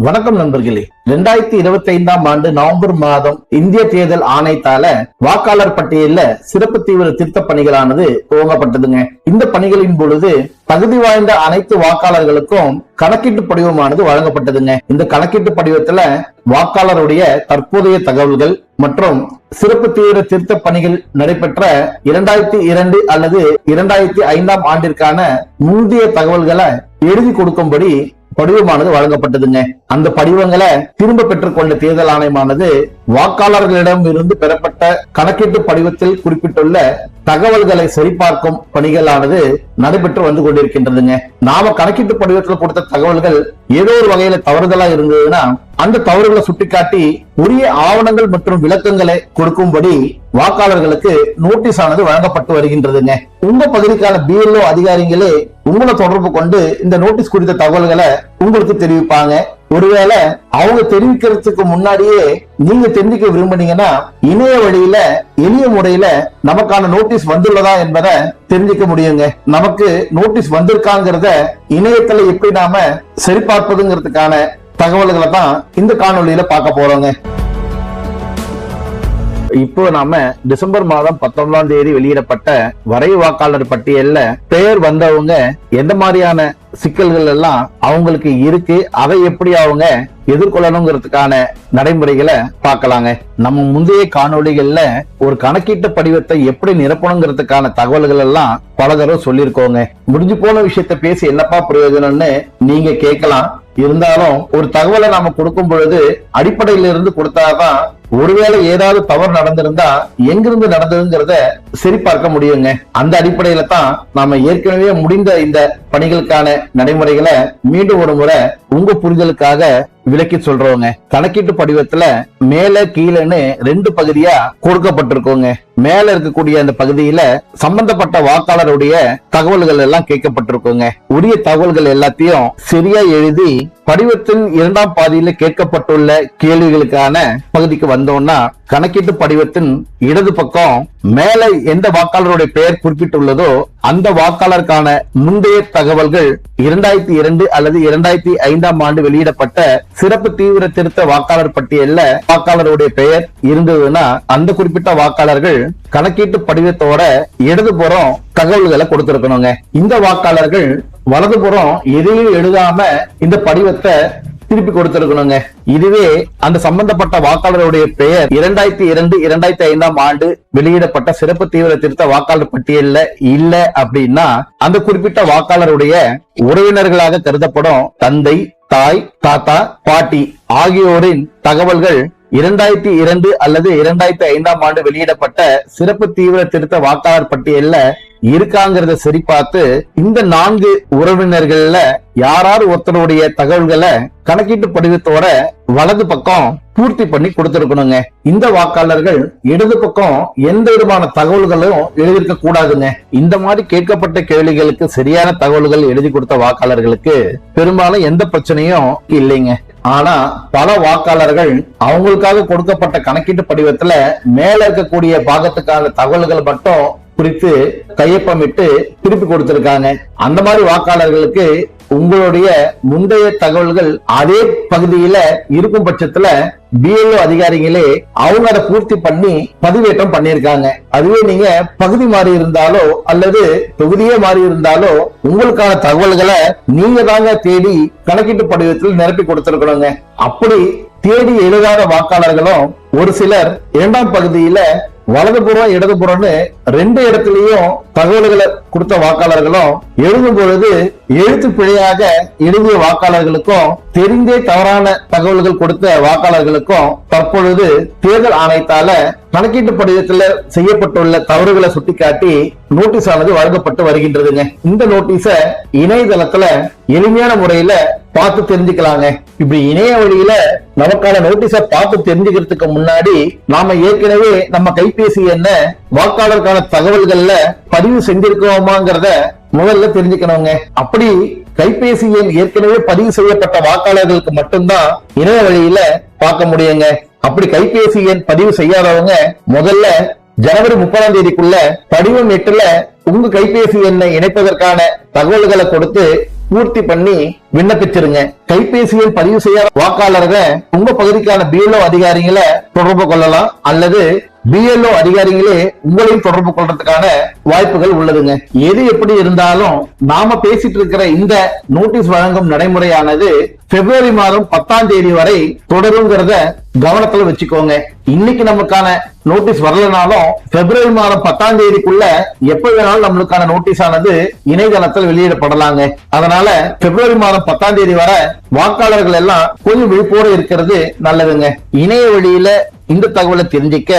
வணக்கம் நண்பர்களே. 2025 ஆண்டு நவம்பர் மாதம் இந்திய தேர்தல் ஆணையத்தால வாக்காளர் பட்டியல்ல சிறப்பு தீவிர திருத்த பணிகளானது துவங்கப்பட்டதுங்க. இந்த பணிகளின் பொழுது தகுதி வாய்ந்த அனைத்து வாக்காளர்களுக்கும் கணக்கீட்டு படிவமானது வழங்கப்பட்டதுங்க. இந்த கணக்கீட்டு படிவத்துல வாக்காளருடைய தற்போதைய தகவல்கள் மற்றும் சிறப்பு தீவிர திருத்த பணிகள் நடைபெற்ற 2002 அல்லது 2005 ஆண்டிற்கான முந்தைய தகவல்களை எழுதி கொடுக்கும்படி படிவமானது வழங்கப்பட்டதுங்க. அந்த படிவங்களை திரும்ப பெற்றுக்கொண்ட தேர்தல் ஆணையமானது வாக்காளர்களிடம் இருந்து பெறப்பட்ட கணக்கீட்டு படிவத்தில் குறிப்பிட்டுள்ள தகவல்களை சரிபார்க்கும் பணிகளானது நடைபெற்று வந்து கொண்டிருக்கின்றதுங்க. நாம கணக்கீட்டு படிவத்தில் கொடுத்த தகவல்கள் ஏதோ ஒரு வகையில தவறுதலா இருந்ததுன்னா அந்த தவறுகளை சுட்டிக்காட்டி உரிய ஆவணங்கள் மற்றும் விளக்கங்களை கொடுக்கும்படி வாக்காளர்களுக்கு நோட்டீஸ் ஆனது வழங்கப்பட்டு வருகின்றதுங்க. உங்க பகுதிக்கான BLO அதிகாரிகளே உங்களை தொடர்பு கொண்டு இந்த நோட்டீஸ் குறித்த தகவல்களை உங்களுக்கு தெரிவிப்பாங்க. ஒருவேளை அவங்க தெரிவிக்கிறதுக்கு முன்னாடியே நீங்க தெரிஞ்சுக்க விரும்புனீங்கன்னா இணைய வழியில எளிய முறையில நமக்கான நோட்டீஸ் வந்துள்ளதா என்பதை தெரிஞ்சுக்க முடியுங்க. நமக்கு நோட்டீஸ் வந்திருக்காங்கிறத இணையத்துல எப்படி நாம சரிபார்ப்பதுங்கிறதுக்கான தகவல்களை தான் இந்த காணொலியில பார்க்க போறோங்க. இப்போ நாம டிசம்பர் மாதம் 19ஆம் தேதி வெளியிடப்பட்ட வரை வாக்காளர் பட்டியல்ல பெயர் வந்தவங்க எந்த மாதிரியான சிக்கல்கள் எல்லாம் அவங்களுக்கு இருக்கு, அதை எப்படி அவங்க எதிர்கொள்ளணுங்கிறதுக்கான நடைமுறைகளை பார்க்கலாங்க. நம்ம முந்தைய காணொளிகள்ல ஒரு கணக்கீட்டு படிவத்தை எப்படி நிரப்பணுங்கிறதுக்கான தகவல்கள் எல்லாம் பல தடவை சொல்லியிருக்கோங்க. முடிஞ்சு போன விஷயத்த பேசி என்னப்பா பிரயோஜனம்னு நீங்க கேட்கலாம். இருந்தாலும் ஒரு தகவலை நாம கொடுக்கும் பொழுது அடிப்படையில இருந்து கொடுத்தாதான் ஒருவேளை ஏதாவது தவறு நடந்திருந்தா எங்கிருந்து நடந்ததுங்கிறத சரி பார்க்க முடியுங்க. அந்த அடிப்படையில தான் நாம ஏற்கனவே முடிந்த இந்த பணிகளுக்கான நடைமுறைகளை மீண்டும் ஒரு முறை உங்க புரிதலுக்காக விளக்கி சொல்றோங்க. கணக்கீட்டு படிவத்துல மேல கீழன்னு 2 பகுதியா கொடுக்கப்பட்டிருக்கோங்க. மேல இருக்கக்கூடிய அந்த பகுதியில சம்பந்தப்பட்ட வாக்காளருடைய தகவல்கள் எல்லாம் கேட்கப்பட்டிருக்கோங்க. உரிய தகவல்கள் எல்லாத்தையும் சரியா எழுதி படிவத்தின் 2ஆம் பாதியில கேட்கப்பட்டுள்ள கேள்விகளுக்கான பகுதிக்கு வந்தோம்னா கணக்கீட்டு படிவத்தின் இடது பக்கம் மேல எந்த வாக்காளருடைய பெயர் குறிப்பிட்டுள்ளதோ அந்த வாக்காளருக்கான முந்தைய தகவல்கள் 2002 அல்லது 2005 ஆண்டு வெளியிடப்பட்ட சிறப்பு தீவிர திருத்த வாக்காளர் பட்டியல்ல வாக்காளருடைய பெயர் இருந்ததுன்னா அந்த குறிப்பிட்ட வாக்காளர்கள் கணக்கீட்டு படிவத்தோட இடதுபுறம் தகவல்களை கொடுத்திருக்கணுங்க. இந்த வாக்காளர்கள் வலதுபுறம் எதையும் எழுதாம இந்த படிவத்தை திருப்பி கொடுத்திருக்கணுங்க. இதுவே அந்த சம்பந்தப்பட்ட வாக்காளருடைய பெயர் 2002 2005 ஆண்டு வெளியிடப்பட்ட சிறப்பு தீவிர திருத்த வாக்காளர் பட்டியல்ல இல்ல அப்படின்னா அந்த குறிப்பிட்ட வாக்காளருடைய உறவினர்களாக கருதப்படும் தந்தை, தாய், தாத்தா, பாட்டி ஆகியோரின் தகவல்கள் 2002 அல்லது 2005 ஆண்டு வெளியிடப்பட்ட சிறப்பு தீவிர திருத்த வாக்காளர் பட்டியல்ல இருக்காங்கிறத சரி பார்த்து இந்த 4 உறவினர்கள்ல யாராவது ஒருத்தருடைய தகவல்களை கணக்கீட்டு படிவத்தோட வலது பக்கம் பூர்த்தி பண்ணி கொடுத்திருக்கணுங்க. இந்த வாக்காளர்கள் இடது பக்கம் எந்த விதமான தகவல்களும் எழுதியிருக்க கூடாதுங்க. இந்த மாதிரி கேட்கப்பட்ட கேள்விகளுக்கு சரியான தகவல்கள் எழுதி கொடுத்த வாக்காளர்களுக்கு பெரும்பாலும் எந்த பிரச்சனையும் இல்லைங்க. ஆனா பல வாக்காளர்கள் அவங்களுக்காக கொடுக்கப்பட்ட கணக்கீட்டு படிவத்துல மேல இருக்கக்கூடிய பாகத்துக்கான தகவல்கள் மட்டும் குறித்து கையொப்பமிட்டு திருப்பி கொடுத்திருக்காங்க. அந்த மாதிரி வாக்காளர்களுக்கு உங்களுடைய முந்தைய தகவல்கள் அதே பகுதியில இருக்கும் பட்சத்துல BLO அதிகாரிகளே அவங்க அதை பூர்த்தி பண்ணி பதிவேற்றம் பண்ணிருக்காங்க. அதுவே நீங்க பகுதி மாறி இருந்தாலோ அல்லது தொகுதியே மாறி இருந்தாலோ உங்களுக்கான தகவல்களை நீங்க தாங்க தேடி கணக்கீட்டு படிவத்தில் நிரப்பி கொடுத்திருக்கணுங்க. அப்படி தேடி எழுதாத வாக்காளர்களும் ஒரு சிலர் 2ஆம் பகுதியில வலதுபுறம் இடதுபுறம்னு 2 இடத்துலயும் தகவல்களை கொடுத்த வாக்காளர்களும் எழுதும் பொழுது எழுத்து பிழையாக எழுதிய வாக்காளர்களுக்கும் தெரிந்தே தவறான தகவல்கள் கொடுத்த வாக்காளர்களுக்கும் தற்பொழுது தேர்தல் ஆணையத்தால கணக்கீட்டு படிவத்தில் செய்யப்பட்டுள்ள தவறுகளை சுட்டிக்காட்டி நோட்டீஸ் ஆனது வழங்கப்பட்டு வருகின்றதுங்க. இந்த நோட்டீஸ இணையதளத்துல எளிமையான முறையில பார்த்து தெரிஞ்சுக்கலாங்க. இப்படி இணைய வழியில நமக்கான நோட்டீஸ பார்த்து தெரிஞ்சுக்கிறதுக்கு முன்னாடி நாம ஏற்கனவே நம்ம கைபேசி என்ன வாக்காளருக்கான தகவல்கள்ல பதிவு செஞ்சிருக்கோமாங்கிறத முதல்ல தெரிஞ்சுக்கணுங்க. அப்படி கைபேசி எண் ஏற்கனவே பதிவு செய்யப்பட்ட வாக்காளர்களுக்கு மட்டும்தான் இணைய வழியில பார்க்க முடியுங்க. அப்படி கைபேசி எண் பதிவு செய்யாதவங்க முதல்ல ஜனவரி 30ஆம் தேதிக்குள்ள படிவம் 8ல உங்க கைபேசி எண்ணை இணைப்பதற்கான தகவல்களை கொடுத்து பூர்த்தி பண்ணி விண்ணப்பிச்சிருங்க. கைபேசியில் பதிவு செய்யாத வாக்காளர்கள் உங்க பகுதிக்கான பிஎல்ஓ அதிகாரிகளை தொடர்பு கொள்ளலாம் அல்லது பிஎல்ஓ அதிகாரிகளே உங்களையும் தொடர்பு கொள்றதுக்கான வாய்ப்புகள் உள்ளதுங்க. எது எப்படி இருந்தாலும் நாம பேசிட்டு இருக்கிற இந்த நோட்டீஸ் வழங்கும் நடைமுறையானது பிப்ரவரி மாதம் 10ஆம் தேதி வரை தொடருங்கிறத கவனத்துல வச்சுக்கோங்க. இன்னைக்கு நமக்கான நோட்டீஸ் வரலனாலும் பிப்ரவரி மாதம் 10ஆம் தேதிக்குள்ள எப்ப வேணாலும் நம்மளுக்கான நோட்டீஸ் ஆனது இணையதளத்தில் வெளியிடப்படலாங்க. அதனால பிப்ரவரி மாதம் 10ஆம் தேதி வரை வாக்காளர்கள் எல்லாம் கொஞ்சம் விழிப்போடு இருக்கிறது நல்லதுங்க. இணைய வழியில இந்த தகவலை தெரிஞ்சிக்க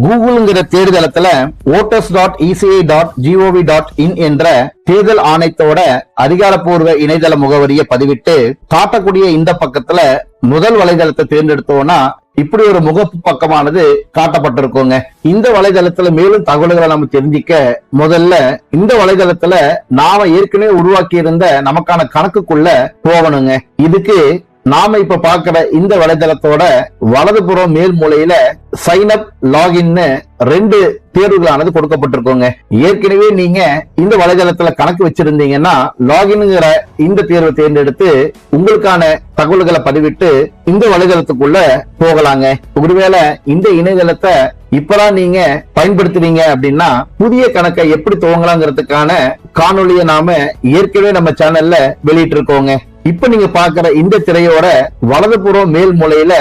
கூகுள்ங்கிற தேர்தளத்துல voters.eci.gov.in என்ற தேர்தல் ஆணையத்தோட அதிகாரப்பூர்வ இணையதள முகவரியை பதிவிட்டு காட்டக்கூடிய இந்த பக்கத்துல முதல் வலைதளத்தை தேர்ந்தெடுத்தோம்னா இப்படி ஒரு முகப்பு பக்கமானது காட்டப்பட்டிருக்குங்க. இந்த வலைதளத்துல மேலும் தகவல்களை நம்ம தெரிஞ்சிக்க முதல்ல இந்த வலைதளத்துல நாம ஏற்கனவே உருவாக்கி இருந்த நமக்கான கணக்குக்குள்ள போகணுங்க. இதுக்கு நாம இப்ப பாக்குற இந்த வலைதளத்தோட வலதுபுறம் மேல் மூலையில சைன் அப் லாகின்னு 2 தேர்வுகளானது கொடுக்கப்பட்டிருக்கோங்க. ஏற்கனவே நீங்க இந்த வலைதளத்துல கணக்கு வச்சிருந்தீங்கன்னா லாகின்ங்கிற இந்த தேர்வை தேர்ந்தெடுத்து உங்களுக்கான தகவல்களை பதிவிட்டு இந்த வலைதளத்துக்குள்ள போகலாங்க. ஒருவேளை இந்த இணையதளத்தை இப்பதான் நீங்க பயன்படுத்துறீங்க அப்படின்னா புதிய கணக்கை எப்படி துவங்கலாங்கிறதுக்கான காணொலியை நாம ஏற்கனவே நம்ம சேனல்ல வெளியிட்டு இருக்கோங்க. இப்ப நீங்க பாக்குற இந்த திரையோட வலதுபுறம் மேல் மூலையில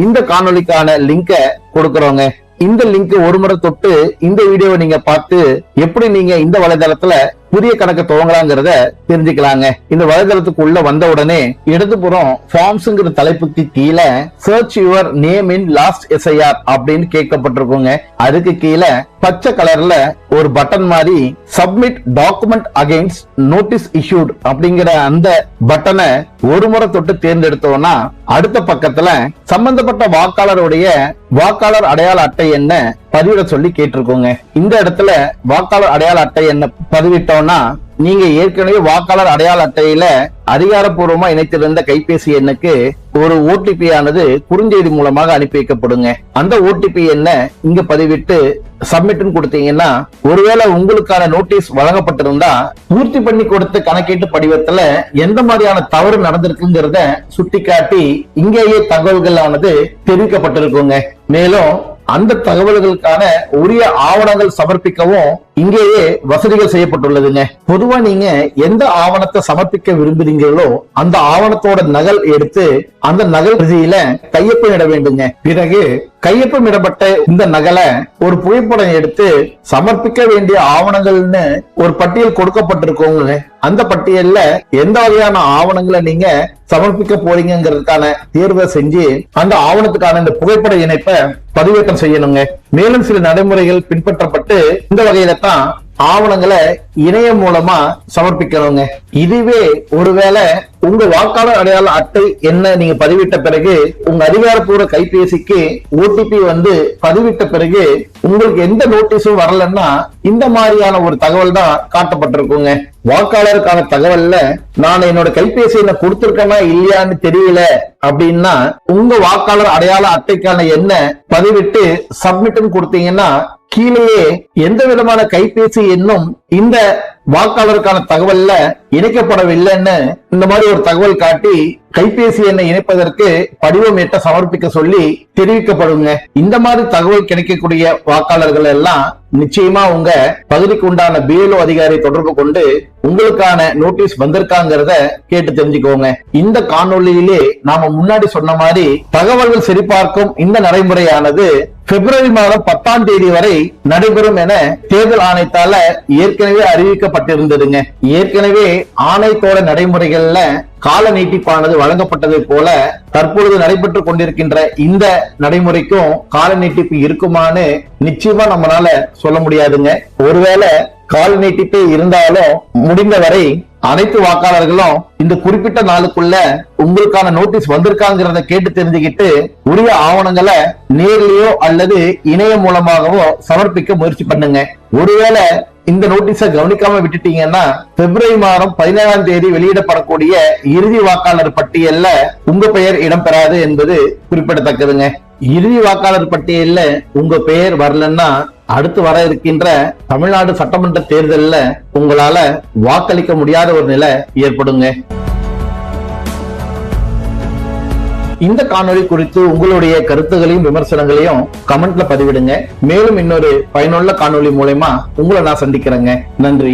இந்த காணொலிக்கான லிங்க கொடுக்கறோங்க. இந்த லிங்க் ஒரு முறை தொட்டு இந்த வீடியோவை நீங்க பார்த்து எப்படி நீங்க இந்த வலைதளத்துல புதிய கணக்கு துவங்கலாங்கிறத தெரிஞ்சுக்கலாங்க. இந்த வலைதளத்துக்குள்ள வந்த உடனே இடதுபுறம் ஃபார்ம்ஸ்ங்கிற தலைப்புக்கு கீழே search your name in last SIR அப்படின்னு கேட்கப்பட்டிருக்குங்க. அதுக்கு கீழே பச்சை கலர்ல ஒரு பட்டன் மாதிரி submit document against notice issued அப்படிங்கிற அந்த பட்டனை ஒரு முறை தொட்டு தேர்ந்தெடுத்தோம்னா அடுத்த பக்கத்துல சம்பந்தப்பட்ட வாக்காளருடைய வாக்காளர் அடையாள அட்டை என்ன பதிவிட சொல்லி கேட்டிருக்கோங்க. இந்த இடத்துல வாக்காளர் அடையாள அட்டை என்ன பதிவிட்டோம்னா நீங்க ஏற்கனவே வாக்காளர் அடையாள அட்டையில அதிகாரப்பூர்வமா இணைத்திருந்த கைபேசி எண்ணுக்கு ஒரு ஓடிபி ஆனது குறுஞ்செய்தி மூலமாக அனுப்பி வைக்கப்படுங்க. அந்த ஓடிபி என்ன இங்க பதிவிட்டு சப்மிட் கொடுத்தீங்கன்னா ஒருவேளை உங்களுக்கான நோட்டீஸ் வழங்கப்பட்டிருந்தா பூர்த்தி பண்ணி கொடுத்த கணக்கீட்டு படிவத்துல எந்த மாதிரியான தவறு நடந்திருக்குங்கிறத சுட்டிக்காட்டி இங்கேயே தகவல்கள் ஆனது தெரிவிக்கப்பட்டிருக்குங்க. மேலும் அந்த தகவல்களுக்கான உரிய ஆவணங்கள் சமர்ப்பிக்கவும் இங்கேயே வசதிகள் செய்யப்பட்டுள்ளதுங்க. பொதுவா நீங்க எந்த ஆவணத்தை சமர்ப்பிக்க விரும்புறீங்களோ அந்த ஆவணத்தோட நகல் எடுத்து அந்த நகல் பிரதியில கையொப்பமிட வேண்டுங்க. பிறகு கையொப்பமிடப்பட்ட இந்த நகலை ஒரு புகைப்படம் எடுத்து சமர்ப்பிக்க வேண்டிய ஆவணங்கள்னு ஒரு பட்டியல் கொடுக்கப்பட்டிருக்கோங்க. அந்த பட்டியல்ல எந்த வகையான ஆவணங்களை நீங்க சமர்ப்பிக்க போறீங்கிறதுக்கான தேர்வை செஞ்சு அந்த ஆவணத்துக்கான இந்த புகைப்பட இணைப்பை பதிவேற்றம் செய்யணுங்க. மேலும் சில நடைமுறைகள் பின்பற்றப்பட்டு இந்த வகையில தான் ஆவணங்களை இணையம் மூலமா சமர்ப்பிக்கணுங்க. இதுவே ஒருவேளை உங்க வாக்காளர் அடையாள அட்டை என்ன நீங்க பதிவிட்ட பிறகு உங்க அதிகாரப்பூர்வ கைபேசிக்கு ஓடிபி பதிவிட்ட பிறகு உங்களுக்கு எந்த நோட்டீஸும் வரலன்னா இந்த மாதிரியான ஒரு தகவல் தான் காட்டப்பட்டிருக்குங்க. வாக்காளருக்கான தகவல்ல நான் என்னோட கைபேசி என்ன கொடுத்திருக்கேனா இல்லையான்னு தெரியல அப்படின்னா உங்க வாக்காளர் அடையாள அட்டைக்கான என்ன பதிவிட்டு சப்மிட் கொடுத்தீங்கன்னா கீழேயே எந்த விதமான கைபேசி எண்ணும் இந்த வாக்காளருக்கான தகவல்ல இணைக்கப்படவில்லைன்னு இந்த மாதிரி ஒரு தகவல் காட்டி கைபேசி எண்ணை இணைப்பதற்கு படிவம் எட்ட சமர்ப்பிக்க சொல்லி தெரிவிக்கப்படுங்க. இந்த மாதிரி தகவல் கிடைக்கக்கூடிய வாக்காளர்கள் எல்லாம் நிச்சயமா உங்க பகுதிக்கு உண்டான பிஎல்ஓ அதிகாரி தொடர்பு கொண்டு உங்களுக்கான நோட்டீஸ் வந்திருக்காங்கிறத கேட்டு தெரிஞ்சுக்கோங்க. இந்த காணொலியிலே நாம முன்னாடி சொன்ன மாதிரி தகவல்கள் சரிபார்க்கும் இந்த நடைமுறையானது பிப்ரவரி மாதம் 10ஆம் தேதி வரை நடைபெறும் என தேர்தல் ஆணையத்தால ஏற்கனவே அறிவிக்கப்பட்டிருந்ததுங்க. ஏற்கனவே ஆணையத்தோட நடைமுறைகள்ல கால நீட்டிப்பானது வழங்கப்பட்டதை போல தற்பொழுது நடைபெற்றுக் கொண்டிருக்கின்ற இந்த நடைமுறைக்கும் கால நீட்டிப்பு இருக்குமான்னு நிச்சயமா நம்மளால சொல்ல முடியாதுங்க. ஒருவேளை கால நீட்டிப்பு இருந்தாலும் முடிந்தவரை அனைத்து வாக்காளர்களும் இந்த குறிப்பிட்ட நாளுக்குள்ள உங்களுக்கான நோட்டீஸ் வந்திருக்காங்கிறத கேட்டு தெரிஞ்சுக்கிட்டு உரிய ஆவணங்களை நேர்லயோ அல்லது இணையம் மூலமாகவோ சமர்ப்பிக்க முயற்சி பண்ணுங்க. ஒருவேளை இந்த நோட்டீஸை கவனிக்காம விட்டுட்டீங்கன்னா பிப்ரவரி மாதம் 17ஆம் தேதி வெளியிடப்படக்கூடிய இறுதி வாக்காளர் பட்டியல்ல உங்க பெயர் இடம்பெறாது என்பது குறிப்பிடத்தக்கதுங்க. இறுதி வாக்காளர் பட்டியல்ல உங்க பெயர் வரலன்னா அடுத்து வர இருக்கின்ற தமிழ்நாடு சட்டமன்ற தேர்தலில் உங்களால வாக்களிக்க முடியாத ஒரு நிலை ஏற்படுங்க. இந்த காணொளி குறித்து உங்களுடைய கருத்துகளையும் விமர்சனங்களையும் கமெண்ட்ல பதிவிடுங்க. மேலும் இன்னொரு பயனுள்ள காணொளி மூலமா உங்களை நான் சந்திக்கிறேங்க. நன்றி.